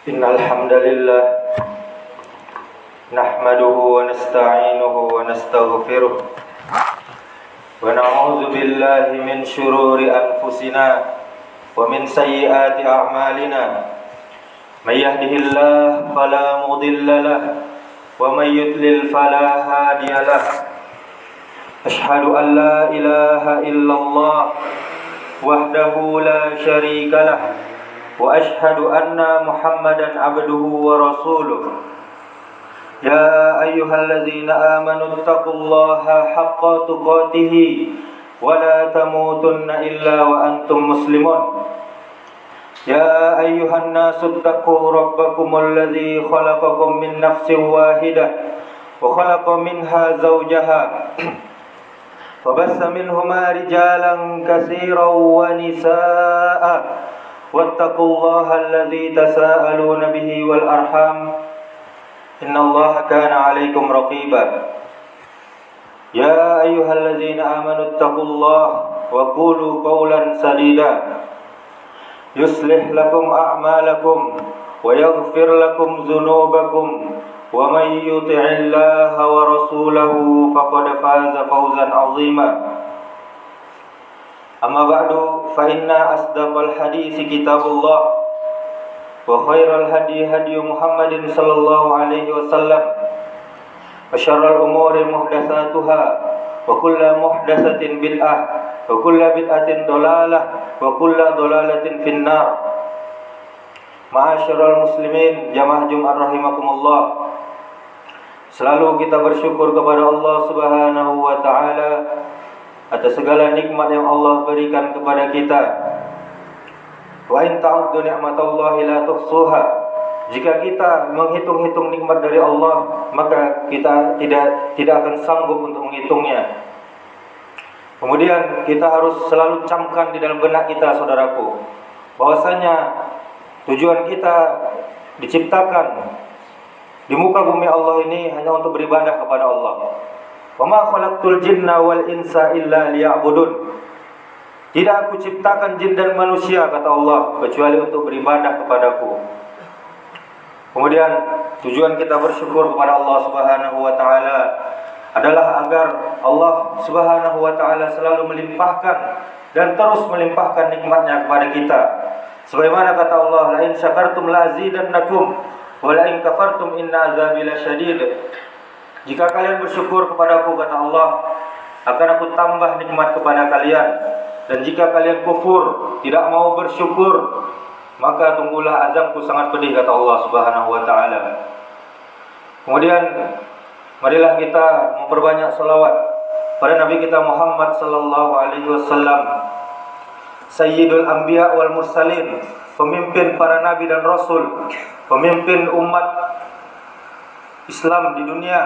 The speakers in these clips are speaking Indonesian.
Innal hamdalillah nahmaduhu wa nasta'inuhu wa nastaghfiruh wa na'udzu billahi min shururi anfusina wa min sayyiati a'malina. May yahdihillahu fala mudilla lahu wa may yudlil fala hadiya lahu. Ashhadu an la ilaha illallah wahdahu la syarika lahu wa ashhadu anna Muhammadan abduhu wa rasuluh. Ya ayyuhalladzina amanu taqullaha haqqa tuqatih wa la tamutunna illa wa antum muslimun. Ya ayyuhan nasu taqu rabbakumul ladzi khalaqakum min nafsin wahidah wa khalaqa minha zawjaha wa bassa minhuma rijalan katsiran wa nisaa'a wattaqullaha alladzi tasaaluna bihi wal arham innallaha kana 'alaikum raqiba. Ya ayyuhalladzina amanu taqullaha wa qulu qawlan sadida yuslih lakum a'malakum wa yaghfir lakum dzunubakum wa may yuti'illaha wa rasulahu faqad faza fawzan 'azima. Amma ba'du, fa inna asdaqal hadisi kitabullah wa khairal hadi hadi Muhammadin sallallahu alaihi wasallam wa syarral umuri muhdatsatuha wa kullu muhdatsatin bid'ah wa kullu bid'atin dhalalah wa kullu dhalalatin finnar. Ma'asyiral muslimin, jamaah Jumat rahimakumullah. Selalu kita bersyukur kepada Allah Subhanahu wa taala atas segala nikmat yang Allah berikan kepada kita. Wa in ta'uddu ni'matallahi la tuhsuha. Jika kita menghitung-hitung nikmat dari Allah, maka kita tidak akan sanggup untuk menghitungnya. Kemudian kita harus selalu camkan di dalam benak kita, saudaraku, bahwasanya tujuan kita diciptakan di muka bumi Allah ini hanya untuk beribadah kepada Allah. Wa ma khalaqtul jinna wal insa illa liya'budun. Tidak aku ciptakan jin dan manusia, kata Allah, kecuali untuk beribadah kepadaku. Kemudian tujuan kita bersyukur kepada Allah Subhanahu wa taala adalah agar Allah Subhanahu wa taala selalu melimpahkan dan terus melimpahkan nikmatnya kepada kita. Sebagaimana kata Allah, la in syakartum la azidannakum wa la in kafartum inna azabi lasyadid. Jika kalian bersyukur kepadaku, kata Allah, akan aku tambah nikmat kepada kalian. Dan jika kalian kufur, tidak mau bersyukur, maka tunggulah azabku sangat pedih, kata Allah Subhanahu wa taala. Kemudian marilah kita memperbanyak selawat pada Nabi kita Muhammad sallallahu alaihi wasallam, Sayyidul Anbiya wal Mursalin, pemimpin para nabi dan rasul, pemimpin umat Islam di dunia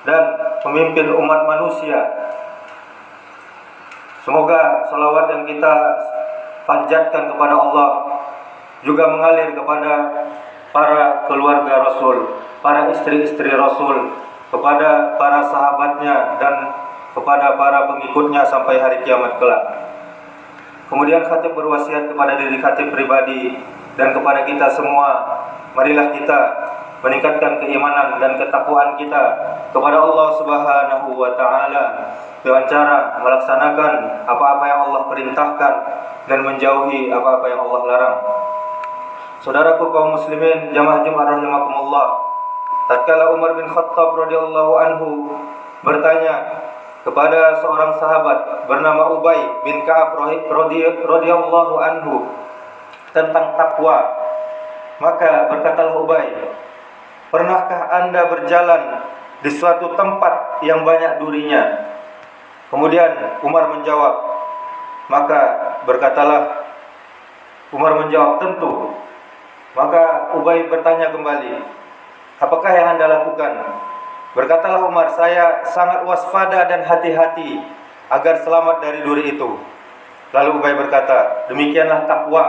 dan pemimpin umat manusia. Semoga salawat yang kita panjatkan kepada Allah juga mengalir kepada para keluarga Rasul, para istri-istri Rasul, kepada para sahabatnya dan kepada para pengikutnya sampai hari kiamat kelak. Kemudian khatib berwasiat kepada diri khatib pribadi dan kepada kita semua, marilah kita meningkatkan keimanan dan ketakwaan kita kepada Allah Subhanahu wa taala dengan cara melaksanakan apa-apa yang Allah perintahkan dan menjauhi apa-apa yang Allah larang. Saudaraku kaum muslimin, jamaah Jumat rahimakumullah, tatkala Umar bin Khattab radhiyallahu anhu bertanya kepada seorang sahabat bernama Ubay bin Ka'ab radhiyallahu anhu tentang takwa, maka berkatalah Ubay, pernahkah Anda berjalan di suatu tempat yang banyak durinya? Kemudian Umar menjawab, maka berkatalah Umar menjawab, tentu. Maka Ubay bertanya kembali, apakah yang Anda lakukan? Berkatalah Umar, saya sangat waspada dan hati-hati agar selamat dari duri itu. Lalu Ubay berkata, demikianlah takwa.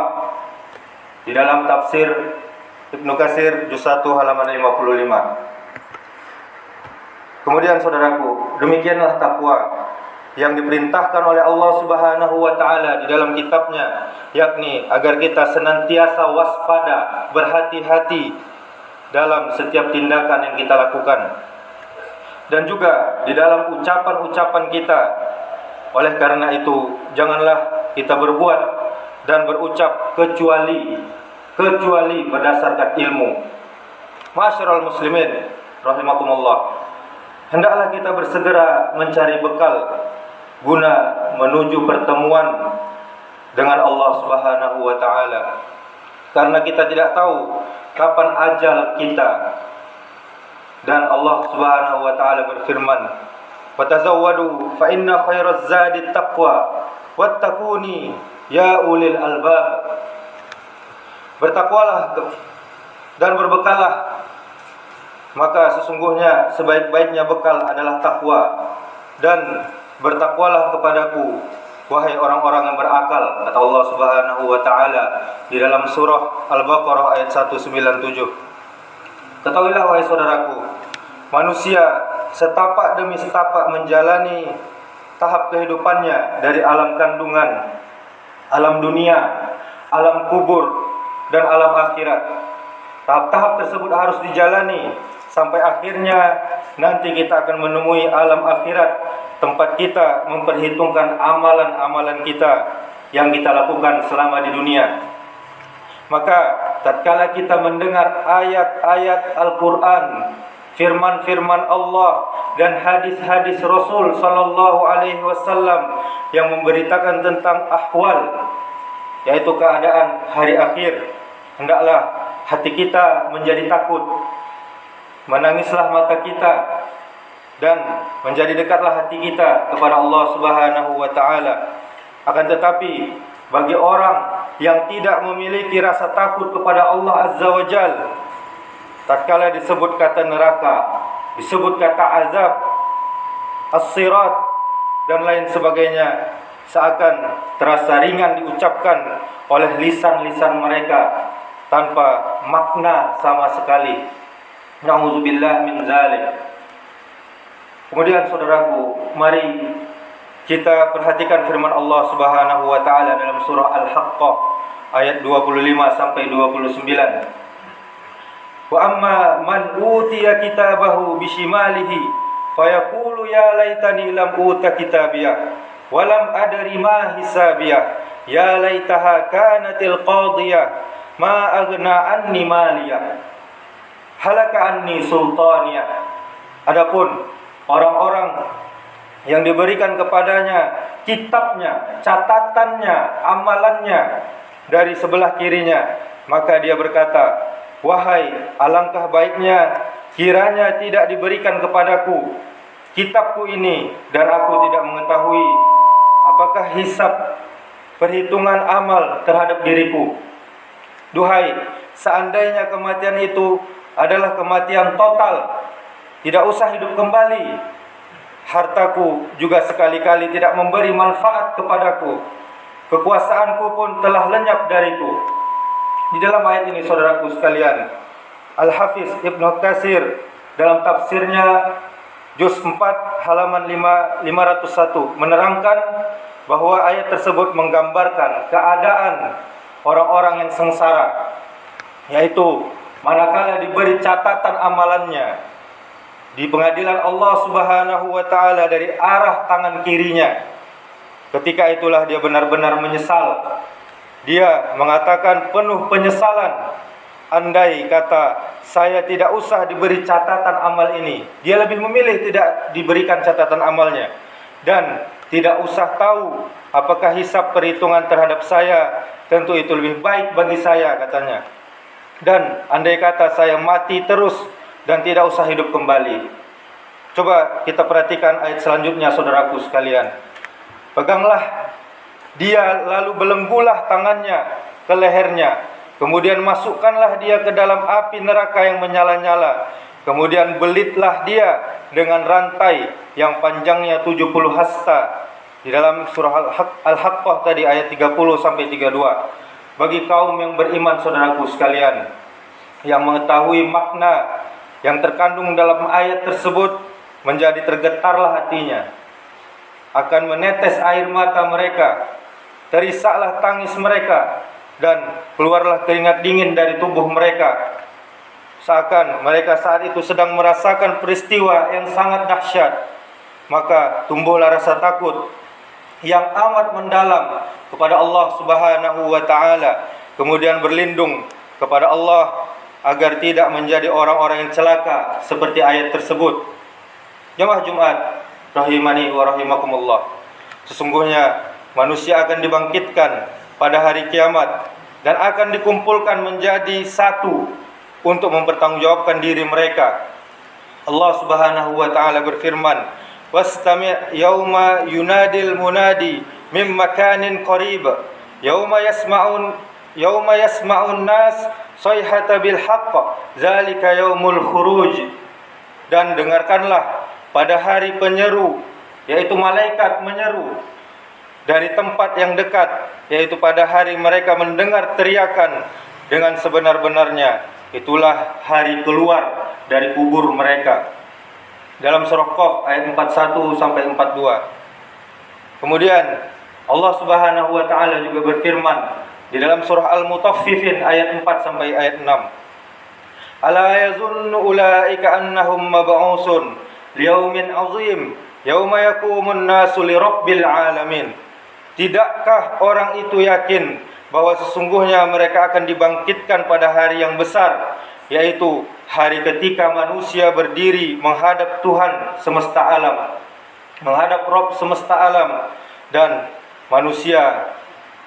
Di dalam tafsir Ibnu Katsir juz 1 halaman 55. Kemudian saudaraku, demikianlah takwa. yang diperintahkan oleh Allah Subhanahu wa taala di dalam kitabnya, yakni agar kita senantiasa waspada, berhati-hati dalam setiap tindakan yang kita lakukan, dan juga di dalam ucapan-ucapan kita. Oleh karena itu, janganlah kita berbuat dan berucap kecuali berdasarkan ilmu. Ma'asyiral muslimin rahimakumullah, hendaklah kita bersegera mencari bekal guna menuju pertemuan dengan Allah Subhanahu wa taala, karena kita tidak tahu kapan ajal kita. Dan Allah Subhanahu wa taala berfirman, "Fatazawwadu fa inna khairaz zadi taqwa wattaquni ya ulil albab." Bertakwalah dan berbekallah, maka sesungguhnya sebaik-baiknya bekal adalah takwa, dan bertakwalah kepadaku wahai orang-orang yang berakal, kata Allah Subhanahu wa taala di dalam surah Al-Baqarah ayat 197. Ketahuilah wahai saudaraku, manusia setapak demi setapak menjalani tahap kehidupannya dari alam kandungan, alam dunia, alam kubur, dan alam akhirat. Tahap-tahap tersebut harus dijalani sampai akhirnya nanti kita akan menemui alam akhirat, tempat kita memperhitungkan amalan-amalan kita yang kita lakukan selama di dunia. Maka tatkala kita mendengar ayat-ayat Al-Quran, firman-firman Allah dan hadis-hadis Rasul sallallahu alaihi wasallam yang memberitakan tentang ahwal, yaitu keadaan hari akhir, hendaklah hati kita menjadi takut, menangislah mata kita, dan menjadi dekatlah hati kita kepada Allah Subhanahu wa taala. Akan tetapi bagi orang yang tidak memiliki rasa takut kepada Allah Azza wa Jalla, tatkala disebut kata neraka, disebut kata azab, as-sirat, dan lain sebagainya, seakan terasa ringan diucapkan oleh lisan-lisan mereka tanpa makna sama sekali. Na'udzubillah min zalik. Kemudian saudaraku, mari kita perhatikan firman Allah Subhanahu wa taala dalam surah Al-Haqqah ayat 25 sampai 29. Wa amma man utiya kitabahu bishimalihi fayaqulu ya laitani lam uta kitabiyah wa lam adri ma hisabiyah ya laitaha kanatil qadiyah ma aghna anni maliyah halaka anni sultaniyah. Adapun orang-orang yang diberikan kepadanya kitabnya, catatannya, amalannya dari sebelah kirinya, maka dia berkata, wahai, alangkah baiknya kiranya tidak diberikan kepadaku kitabku ini, dan aku tidak mengetahui apakah hisab perhitungan amal terhadap diriku. Duhai, seandainya kematian itu adalah kematian total, tidak usah hidup kembali, hartaku juga sekali-kali tidak memberi manfaat kepadaku, kekuasaanku pun telah lenyap dariku. Di dalam ayat ini saudaraku sekalian, Al-Hafiz Ibnu Katsir dalam tafsirnya juz 4 halaman 501 menerangkan bahwa ayat tersebut menggambarkan keadaan orang-orang yang sengsara, yaitu manakala diberi catatan amalannya di pengadilan Allah Subhanahu wa taala dari arah tangan kirinya, ketika itulah dia benar-benar menyesal. Dia mengatakan penuh penyesalan, andai kata saya tidak usah diberi catatan amal ini. Dia lebih memilih tidak diberikan catatan amalnya dan tidak usah tahu apakah hisab perhitungan terhadap saya. Tentu itu lebih baik bagi saya, katanya. Dan andai kata saya mati terus dan tidak usah hidup kembali. Coba kita perhatikan ayat selanjutnya saudaraku sekalian. Peganglah dia, lalu belenggulah tangannya ke lehernya, kemudian masukkanlah dia ke dalam api neraka yang menyala-nyala, kemudian belitlah dia dengan rantai yang panjangnya 70 hasta. Di dalam surah Al-Haqqah tadi ayat 30 sampai 32. Bagi kaum yang beriman saudaraku sekalian, yang mengetahui makna yang terkandung dalam ayat tersebut, menjadi tergetarlah hatinya. akan menetes air mata mereka, terisaklah tangis mereka, dan keluarlah keringat dingin dari tubuh mereka, seakan mereka saat itu sedang merasakan peristiwa yang sangat dahsyat. Maka tumbuhlah rasa takut yang amat mendalam kepada Allah Subhanahu wa taala, kemudian berlindung kepada Allah agar tidak menjadi orang-orang yang celaka seperti ayat tersebut. Jamaah Jumat rahimani wa rahimakumullah, sesungguhnya manusia akan dibangkitkan pada hari kiamat dan akan dikumpulkan menjadi satu untuk mempertanggungjawabkan diri mereka. Allah Subhanahu wa taala berfirman, "Wastami' yauma yunadil munadi mim makanin qarib, yauma yasma'un nas sayhata bil haqq, zalika yaumul khuruj." Dan dengarkanlah pada hari penyeru, yaitu malaikat menyeru dari tempat yang dekat, yaitu pada hari mereka mendengar teriakan dengan sebenar-benarnya, itulah hari keluar dari kubur mereka. Dalam surah Qaf ayat 41 sampai 42. Kemudian Allah Subhanahu wa taala juga berfirman di dalam surah Al-Mutaffifin ayat 4 sampai ayat 6. Ala yazunnu ulaika annahum mab'usun liyaumin 'azim yauma yaqumun nasu lirabbil alamin. Tidakkah orang itu yakin bahwa sesungguhnya mereka akan dibangkitkan pada hari yang besar, yaitu hari ketika manusia berdiri menghadap Tuhan semesta alam, menghadap Rabb semesta alam, dan manusia,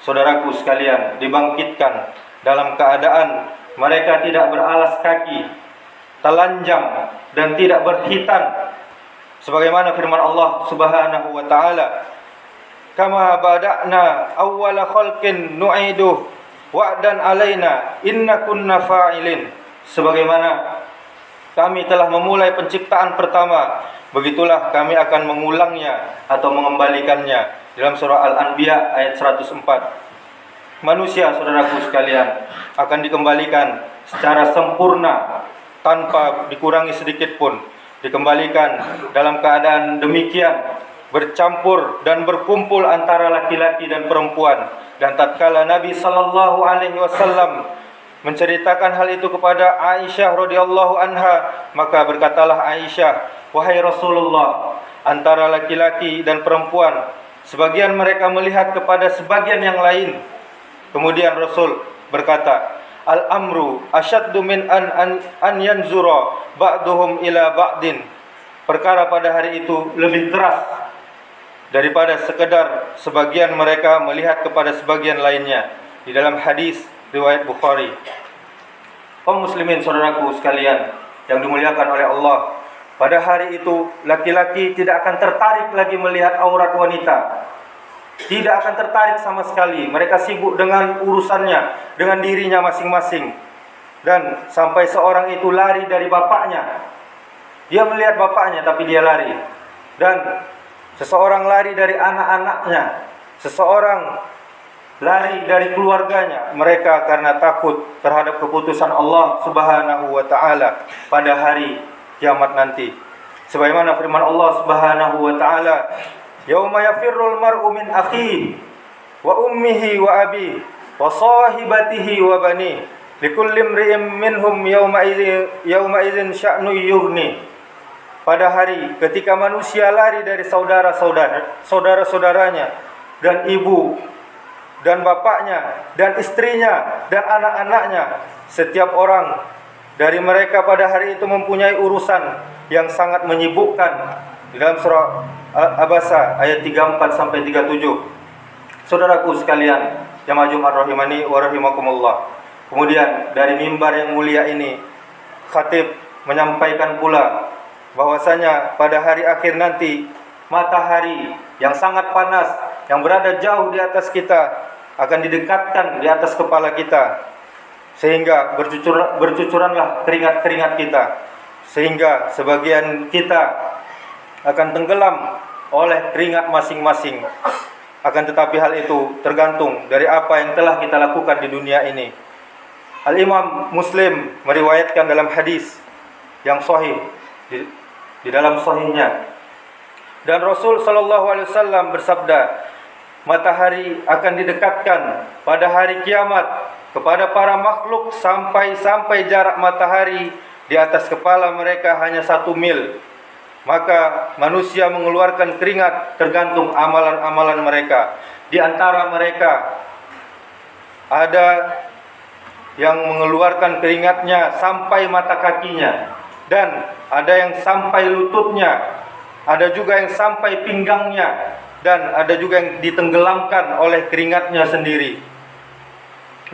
saudaraku sekalian, dibangkitkan dalam keadaan mereka tidak beralas kaki, telanjang, dan tidak berkhitan, sebagaimana firman Allah Subhanahu wa taala, "Kama bada'na awwala khalqin nu'iduh wa'dan alaina inna kunna fa'ilin." Sebagaimana kami telah memulai penciptaan pertama, begitulah kami akan mengulangnya atau mengembalikannya. Dalam surah Al-Anbiya ayat 104. Manusia, saudaraku sekalian, akan dikembalikan secara sempurna tanpa dikurangi sedikit pun. Dikembalikan dalam keadaan demikian, bercampur dan berkumpul antara laki-laki dan perempuan. Dan tatkala Nabi sallallahu alaihi wasallam menceritakan hal itu kepada Aisyah radhiyallahu anha, maka berkatalah Aisyah, "Wahai Rasulullah, antara laki-laki dan perempuan sebagian mereka melihat kepada sebagian yang lain." Kemudian Rasul berkata, "Al-amru asyaddu min an yanzura ba'duhum ila ba'din." Perkara pada hari itu lebih keras daripada sekedar sebagian mereka melihat kepada sebagian lainnya. Di dalam hadis riwayat Bukhari. Kaum muslimin, saudaraku sekalian yang dimuliakan oleh Allah, pada hari itu laki-laki tidak akan tertarik lagi melihat aurat wanita. Tidak akan tertarik sama sekali. Mereka sibuk dengan urusannya, dengan dirinya masing-masing. Dan sampai seorang itu lari dari bapaknya. Dia melihat bapaknya tapi dia lari. Dan seseorang lari dari anak-anaknya. Seseorang lari dari keluarganya. Mereka karena takut terhadap keputusan Allah Subhanahu wa taala pada hari kiamat nanti. Sebagaimana firman Allah Subhanahu wa taala, "Yauma yafirrul mar'u min akhihi wa ummihi wa abihi wa sahibatihi wa banihi likulli imri'in minhum yawma idzin sya'nu yughni." Pada hari ketika manusia lari dari saudara-saudaranya dan ibu dan bapaknya dan istrinya dan anak-anaknya, setiap orang dari mereka pada hari itu mempunyai urusan yang sangat menyibukkan. Di dalam surah Abasa ayat 34 sampai 37. Saudaraku sekalian, jamaah Jumat rahimani wa rahimakumullah. Kemudian dari mimbar yang mulia ini, khatib menyampaikan pula bahwasanya pada hari akhir nanti matahari yang sangat panas yang berada jauh di atas kita akan didekatkan di atas kepala kita, sehingga bercucuranlah keringat-keringat kita, sehingga sebagian kita akan tenggelam oleh keringat masing-masing. Akan tetapi hal itu tergantung dari apa yang telah kita lakukan di dunia ini. Al-Imam Muslim meriwayatkan dalam hadis yang sahih di dalam sahihnya Dan Rasul sallallahu alaihi wasallam bersabda, matahari akan didekatkan pada hari kiamat kepada para makhluk sampai jarak matahari di atas kepala mereka hanya 1 mil. Maka manusia mengeluarkan keringat tergantung amalan-amalan mereka. Di antara mereka ada yang mengeluarkan keringatnya sampai mata kakinya, dan ada yang sampai lututnya, ada juga yang sampai pinggangnya, dan ada juga yang ditenggelamkan oleh keringatnya sendiri.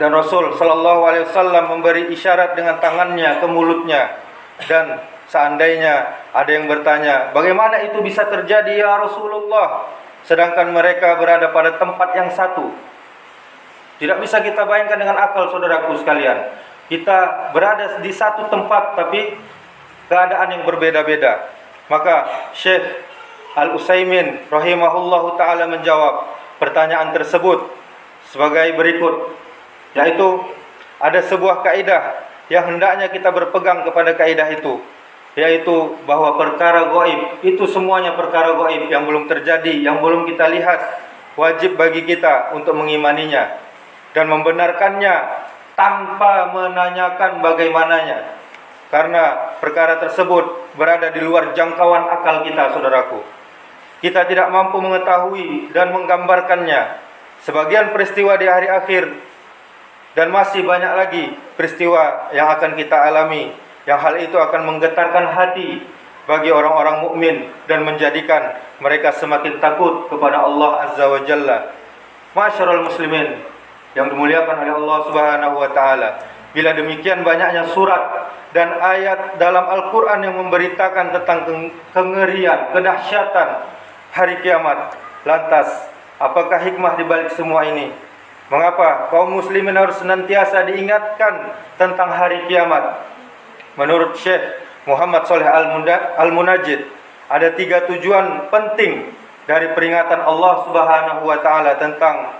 Dan Rasul sallallahu alaihi wasallam memberi isyarat dengan tangannya ke mulutnya. Dan seandainya ada yang bertanya, bagaimana itu bisa terjadi ya Rasulullah, sedangkan mereka berada pada tempat yang satu? Tidak bisa kita bayangkan dengan akal, saudaraku sekalian. Kita berada di satu tempat tapi keadaan yang berbeda-beda. Maka Syekh Al-Utsaimin rahimahullahu ta'ala menjawab pertanyaan tersebut sebagai berikut, yaitu ada sebuah kaidah yang hendaknya kita berpegang kepada kaidah itu, yaitu bahwa perkara gaib itu semuanya perkara gaib yang belum terjadi, yang belum kita lihat. Wajib bagi kita untuk mengimaninya dan membenarkannya tanpa menanyakan bagaimananya, karena perkara tersebut berada di luar jangkauan akal kita, saudaraku. Kita tidak mampu mengetahui dan menggambarkannya. Sebagian peristiwa di hari akhir dan masih banyak lagi peristiwa yang akan kita alami, yang hal itu akan menggetarkan hati bagi orang-orang mukmin dan menjadikan mereka semakin takut kepada Allah Azza wa Jalla. Ma'asyiral muslimin yang dimuliakan oleh Allah Subhanahu wa taala, bila demikian banyaknya surat dan ayat dalam Al-Qur'an yang memberitakan tentang kengerian, kedahsyatan hari kiamat, lantas apakah hikmah di balik semua ini? Mengapa kaum muslimin harus senantiasa diingatkan tentang hari kiamat? Menurut Syekh Muhammad Shalih Al-Munajjid, ada 3 tujuan penting dari peringatan Allah Subhanahu wa taala tentang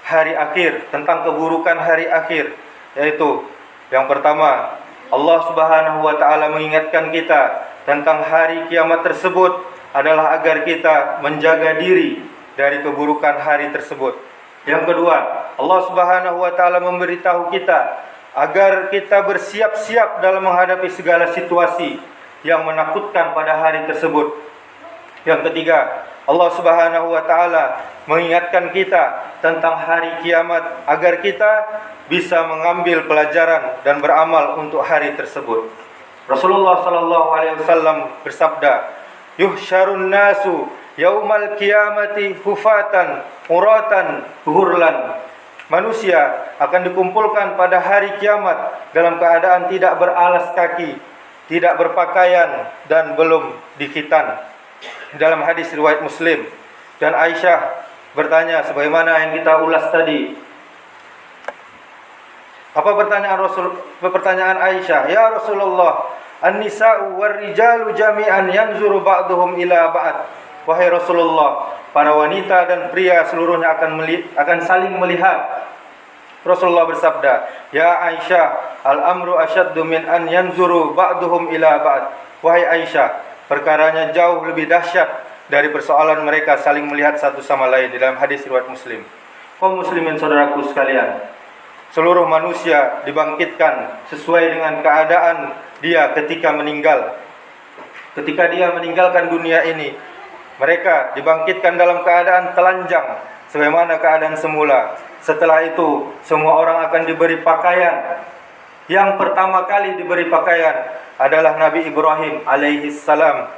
hari akhir, tentang keburukan hari akhir, yaitu yang pertama, Allah Subhanahu wa taala mengingatkan kita tentang hari kiamat tersebut adalah agar kita menjaga diri dari keburukan hari tersebut. Yang kedua, Allah Subhanahu wa taala memberitahu kita agar kita bersiap-siap dalam menghadapi segala situasi yang menakutkan pada hari tersebut. Yang ketiga, Allah Subhanahu wa taala mengingatkan kita tentang hari kiamat agar kita bisa mengambil pelajaran dan beramal untuk hari tersebut. Rasulullah sallallahu alaihi wasallam bersabda, "Yuhsyarun nasu yaumal qiyamati hufatan uratan hurlan." Manusia akan dikumpulkan pada hari kiamat dalam keadaan tidak beralas kaki, tidak berpakaian, dan belum dikhitan. Dalam hadis riwayat Muslim, dan Aisyah bertanya sebagaimana yang kita ulas tadi. Apa pertanyaan Aisyah? Ya Rasulullah, an-nisa'u war-rijalu jami'an yanzuru ba'duhum ila ba'd. Wahai Rasulullah, para wanita dan pria seluruhnya akan saling melihat. Rasulullah bersabda, "Ya Aisyah, al-amru asyaddu min an yanzuru ba'duhum ila ba'd." Wahai Aisyah, perkaranya jauh lebih dahsyat dari persoalan mereka saling melihat satu sama lain. Di dalam hadis riwayat Muslim. Kaum muslimin saudaraku sekalian, seluruh manusia dibangkitkan sesuai dengan keadaan dia ketika meninggal. Ketika dia meninggalkan dunia ini, mereka dibangkitkan dalam keadaan telanjang sebagaimana keadaan semula. Setelah itu, semua orang akan diberi pakaian. Yang pertama kali diberi pakaian adalah Nabi Ibrahim alaihi salam.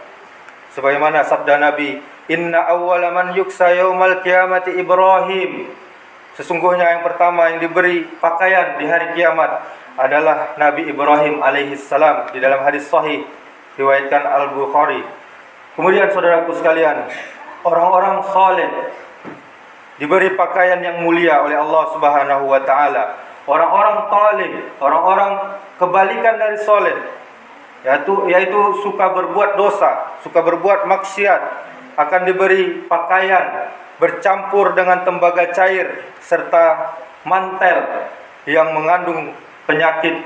Sebagaimana sabda Nabi, "Inna awwala man yuksa yaumal qiyamati Ibrahim." Sesungguhnya yang pertama yang diberi pakaian di hari kiamat adalah Nabi Ibrahim alaihi salam. Di dalam hadis sahih riwayatkan Al-Bukhari. Kemudian saudaraku sekalian, orang-orang saleh diberi pakaian yang mulia oleh Allah Subhanahu wa taala. Orang-orang talib, orang-orang kebalikan dari saleh, yaitu suka berbuat dosa, suka berbuat maksiat, akan diberi pakaian bercampur dengan tembaga cair serta mantel yang mengandung penyakit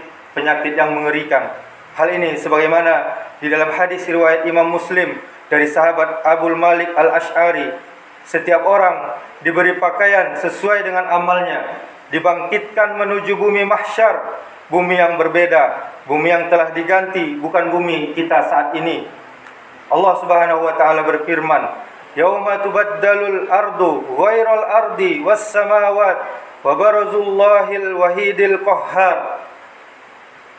yang mengerikan. Hal ini sebagaimana di dalam hadis riwayat Imam Muslim dari sahabat Abul Malik Al-Asy'ari, setiap orang diberi pakaian sesuai dengan amalnya, dibangkitkan menuju bumi mahsyar, bumi yang berbeda, bumi yang telah diganti, bukan bumi kita saat ini. Allah Subhanahu wa taala berfirman, "Yauma tubaddalul ardu ghairal ardi was samawat wa barazullahil wahidil qahhar."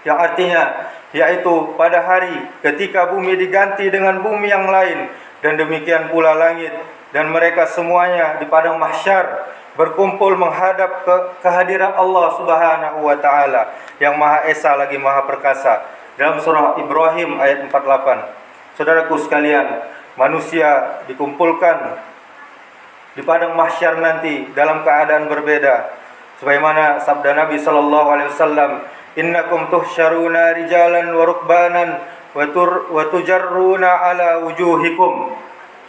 Yang artinya yaitu pada hari ketika bumi diganti dengan bumi yang lain, dan demikian pula langit, dan mereka semuanya di padang mahsyar berkumpul menghadap kehadiran Allah Subhanahu wa taala yang Maha Esa lagi Maha Perkasa. Dalam surah Ibrahim ayat 48. Saudaraku sekalian, manusia dikumpulkan di padang mahsyar nanti dalam keadaan berbeda. Sebagaimana sabda Nabi sallallahu alaihi wasallam, "Innakum tuhsyaruna rijalan wa rukbanan wa tujarruna ala wujuhikum."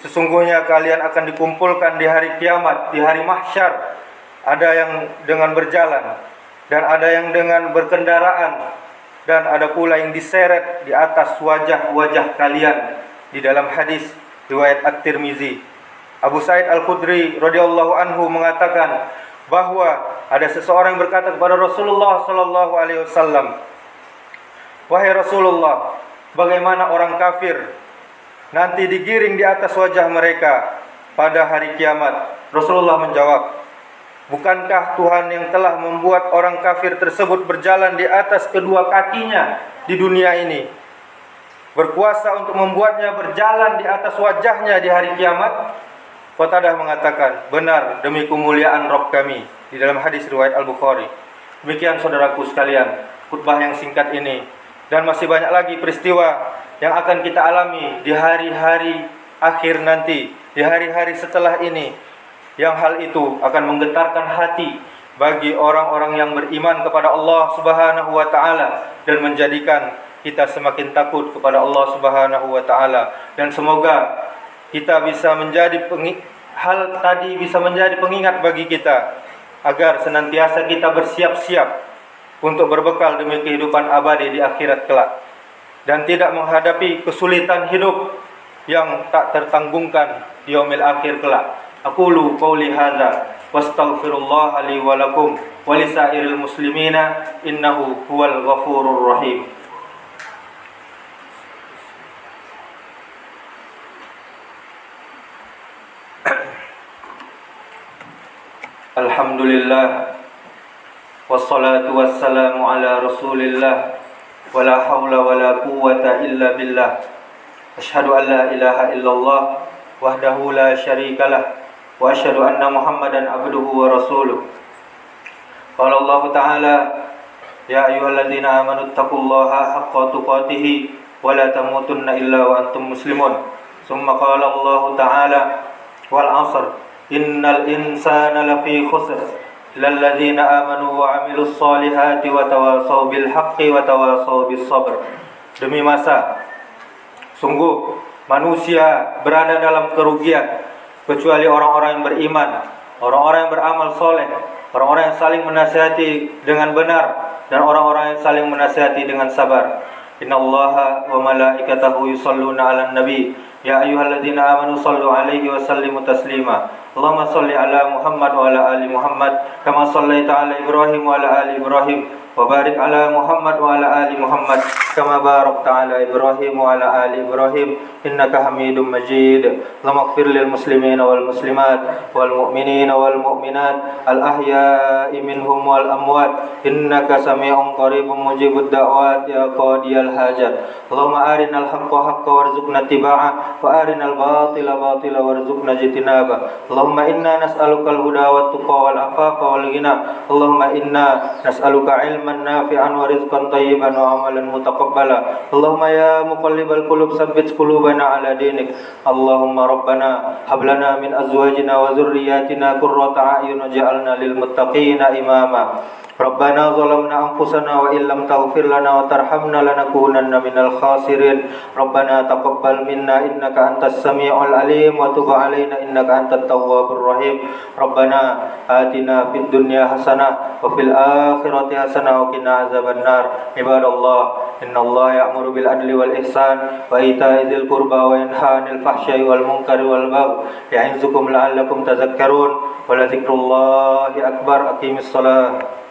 Sesungguhnya kalian akan dikumpulkan di hari kiamat, di hari mahsyar. Ada yang dengan berjalan, dan ada yang dengan berkendaraan, dan ada pula yang diseret di atas wajah-wajah kalian. Di dalam hadis riwayat At-Tirmizi, Abu Sa'id Al-Khudri radhiyallahu anhu mengatakan bahwa ada seseorang yang berkata kepada Rasulullah sallallahu alaihi wasallam, "Wahai Rasulullah, bagaimana orang kafir nanti digiring di atas wajah mereka pada hari kiamat?" Rasulullah menjawab, "Bukankah Tuhan yang telah membuat orang kafir tersebut berjalan di atas kedua kakinya di dunia ini, berkuasa untuk membuatnya berjalan di atas wajahnya di hari kiamat?" Qatadah mengatakan, "Benar, demi kemuliaan Rabb kami." Di dalam hadis riwayat Al-Bukhari. Demikian saudaraku sekalian, khutbah yang singkat ini, dan masih banyak lagi peristiwa yang akan kita alami di hari-hari akhir nanti, di hari-hari setelah ini, yang hal itu akan menggetarkan hati bagi orang-orang yang beriman kepada Allah Subhanahu wa taala, dan menjadikan kita semakin takut kepada Allah Subhanahu wa taala. Dan semoga kita bisa menjadi hal tadi bisa menjadi pengingat bagi kita, agar senantiasa kita bersiap-siap untuk berbekal demi kehidupan abadi di akhirat kelak, dan tidak menghadapi kesulitan hidup yang tak tertanggungkan di yaumil akhir kelak. Aqulu qouli hadza wastaghfirullah li wa lakum wa lisairil muslimina innahu huwal ghafurur rahim. Alhamdulillah, wassalatu wassalamu ala rasulillah, wala hawla wala quwwata illa billah. Asyhadu an la ilaha illallah wahdahu la syarikalah, wa asyhadu anna Muhammadan abduhu wa rasuluh. Qala Allah Ta'ala, ya ayyuhalladzina amanu taqullaha haqqa tuqatih wa la tamutunna illa wa antum muslimun. Summa qala Allah Ta'ala, wal 'asr innal insana lafi khusr lalladzina amanu wa 'amilus solihati wa tawasaw bil haqqi wa tawasaw bis sabr. Demi masa, sungguh manusia berada dalam kerugian kecuali orang-orang yang beriman, orang-orang yang beramal soleh, orang-orang yang saling menasihati dengan benar, dan orang-orang yang saling menasihati dengan sabar. Innallaha wa malaikatahu yusholluna 'alan nabi ya ayyuhalladzina amanu shallu 'alaihi wa sallimu taslima. Allahumma shalli 'ala Muhammad wa 'ala ali Muhammad kama shallaita 'ala Ibrahim wa 'ala ali Ibrahim wa barik 'ala Muhammad wa 'ala ali Muhammad kama barakta 'ala Ibrahim wa 'ala ali Ibrahim innaka Hamidum Majid. Allahumma ighfir lil muslimina wal muslimat wal mu'minina wal mu'minat al ahya'i minhum wal amwat innaka sami'un qaribun mujibud da'wat ya qadiyal hajat. Allahumma arinal haqqa haqqa warzuqna ittiba'ah wa arinal batila batila warzuqna ijtinabah. Allahumma inna nas'alukal huda wat tuqa wal afafa wal ghina. Allahumma inna nas'aluka ilman nafi'an wa rizqan thayyiban wa amalan mutaqabbala. Allahumma ya muqallibal qulub tsabbit qulubana ala dinik. Allahumma rabbana hab lana min azwajina wa dhurriyyatina qurrata a'yun waj'alna lil muttaqina imama. Rabbana zalamna anfusana wa illam taghfir lana wa tarhamna lanakunanna minal khasirin. Rabbana taqabbal minna innaka antas sami'ul alim wa tub 'alaina innaka antat tawwabur rahim. Rabbana atina fid dunya hasanah wa fil akhirati hasanah وقنا عذاب النار. عباد الله إن الله يأمر بالعدل والإحسان وإيتاء ذي القربى وينهى عن الفحشاء والمنكر والبغي يعظكم لعلكم تذكرون ولذكر الله أكبر. أقيموا الصلاة.